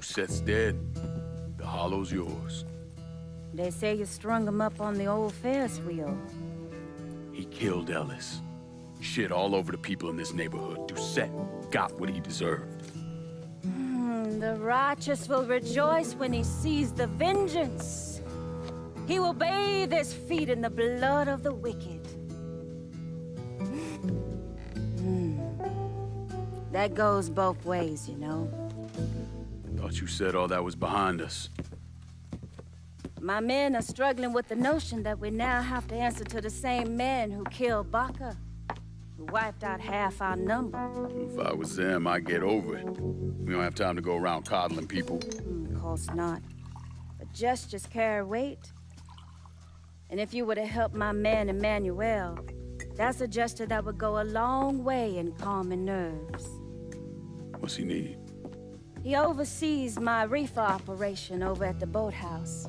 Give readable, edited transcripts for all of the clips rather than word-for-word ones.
Seth's dead. The hollow's yours. They say you strung him up on the old Ferris wheel. He killed Ellis. Shit all over the people in this neighborhood. Doucette got what he deserved. The righteous will rejoice when he sees the vengeance. He will bathe his feet in the blood of the wicked. That goes both ways, you know. Thought you said all that was behind us. My men are struggling with the notion that we now have to answer to the same men who killed Baca, who wiped out half our number. If I was them, I'd get over it. We don't have time to go around coddling people. Of course not. But gestures carry weight. And if you were to help my man Emmanuel, that's a gesture that would go a long way in calming nerves. What's he need? He oversees my reefer operation over at the boathouse.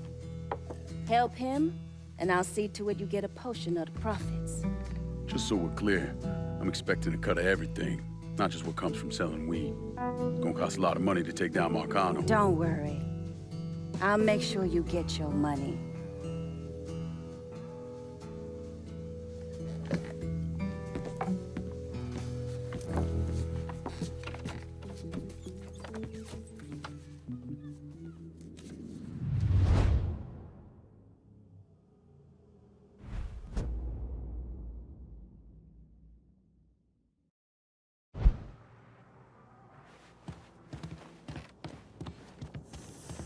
Help him, and I'll see to it you get a portion of the profits. Just so we're clear, I'm expecting a cut of everything, not just what comes from selling weed. It's gonna cost a lot of money to take down Marcano. Don't worry. I'll make sure you get your money.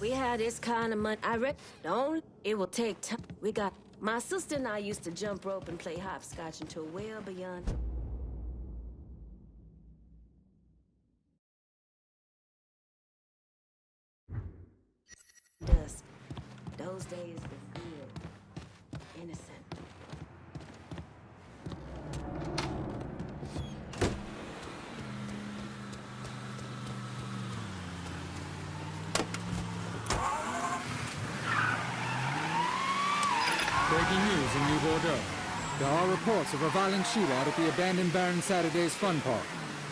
We had this kind of money. Don't. It will take time. We got. My sister and I used to jump rope and play hopscotch until well beyond. Dusk. Those days were good. Innocent. Breaking news in New Bordeaux. There are reports of a violent shootout at the abandoned Baron Saturday's Fun Park.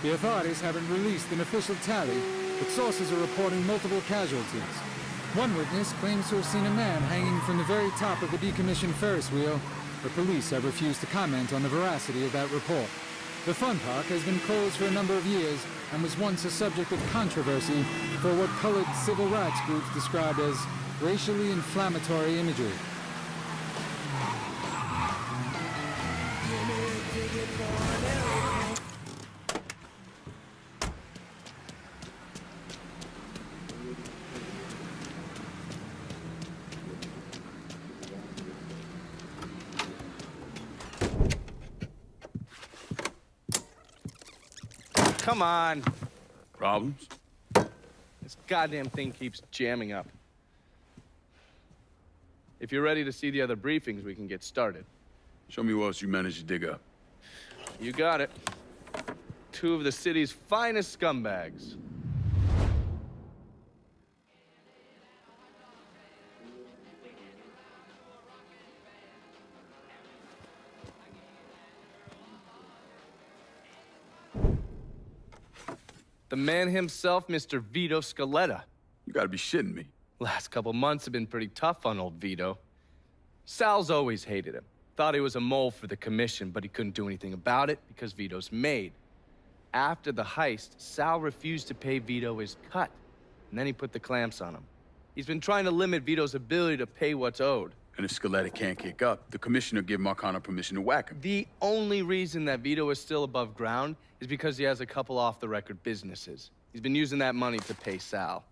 The authorities haven't released an official tally, but sources are reporting multiple casualties. One witness claims to have seen a man hanging from the very top of the decommissioned Ferris wheel, but police have refused to comment on the veracity of that report. The Fun Park has been closed for a number of years and was once a subject of controversy for what colored civil rights groups described as racially inflammatory imagery. Come on. Problems? This goddamn thing keeps jamming up. If you're ready to see the other briefings, we can get started. Show me what else you managed to dig up. You got it. Two of the city's finest scumbags. The man himself, Mr. Vito Scaletta. You gotta be shitting me. Last couple months have been pretty tough on old Vito. Sal's always hated him. Thought he was a mole for the commission, but he couldn't do anything about it because Vito's made. After the heist, Sal refused to pay Vito his cut, and then he put the clamps on him. He's been trying to limit Vito's ability to pay what's owed. And if Scaletta can't kick up, the commissioner give Marcano permission to whack him. The only reason that Vito is still above ground is because he has a couple off-the-record businesses. He's been using that money to pay Sal.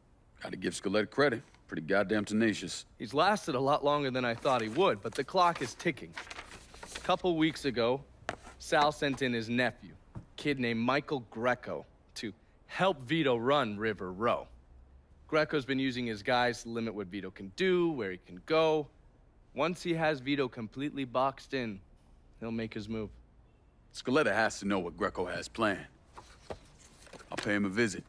Gotta give Scaletta credit. Pretty goddamn tenacious. He's lasted a lot longer than I thought he would, but the clock is ticking. A couple weeks ago, Sal sent in his nephew, a kid named Michael Greco, to help Vito run River Row. Greco's been using his guys to limit what Vito can do, where he can go. Once he has Vito completely boxed in, he'll make his move. Scaletta has to know what Greco has planned. I'll pay him a visit.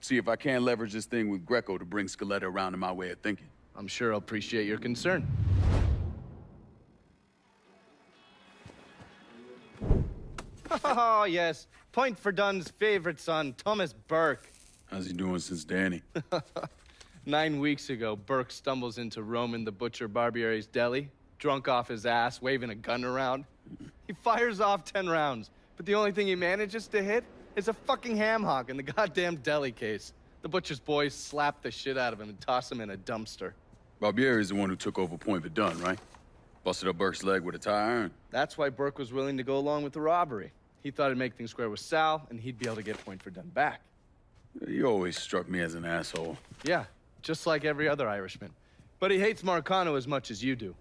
See if I can't leverage this thing with Greco to bring Scaletta around to my way of thinking. I'm sure he'll appreciate your concern. Oh, yes. Point for Dunn's favorite son, Thomas Burke. How's he doing since Danny? 9 weeks ago, Burke stumbles into Roman the Butcher Barbiere's deli, drunk off his ass, waving a gun around. He fires off 10 rounds, but the only thing he manages to hit is a fucking ham hock in the goddamn deli case. The butcher's boys slap the shit out of him and toss him in a dumpster. Barbieri is the one who took over Point Verdun, right? Busted up Burke's leg with a tire iron. That's why Burke was willing to go along with the robbery. He thought it'd make things square with Sal, and he'd be able to get Point Verdun back. You always struck me as an asshole. Yeah, just like every other Irishman. But he hates Marcano as much as you do.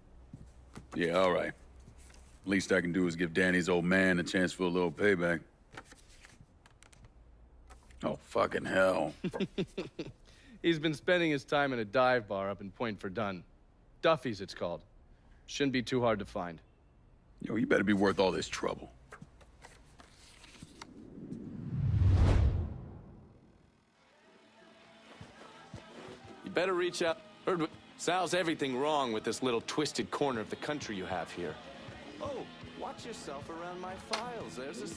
Yeah, all right. Least I can do is give Danny's old man a chance for a little payback. Oh, fucking hell. He's been spending his time in a dive bar up in Point Verdun. Duffy's, it's called. Shouldn't be too hard to find. Yo, you better be worth all this trouble. You better reach out. Sal's everything wrong with this little twisted corner of the country you have here. Oh, watch yourself around my files. There's a...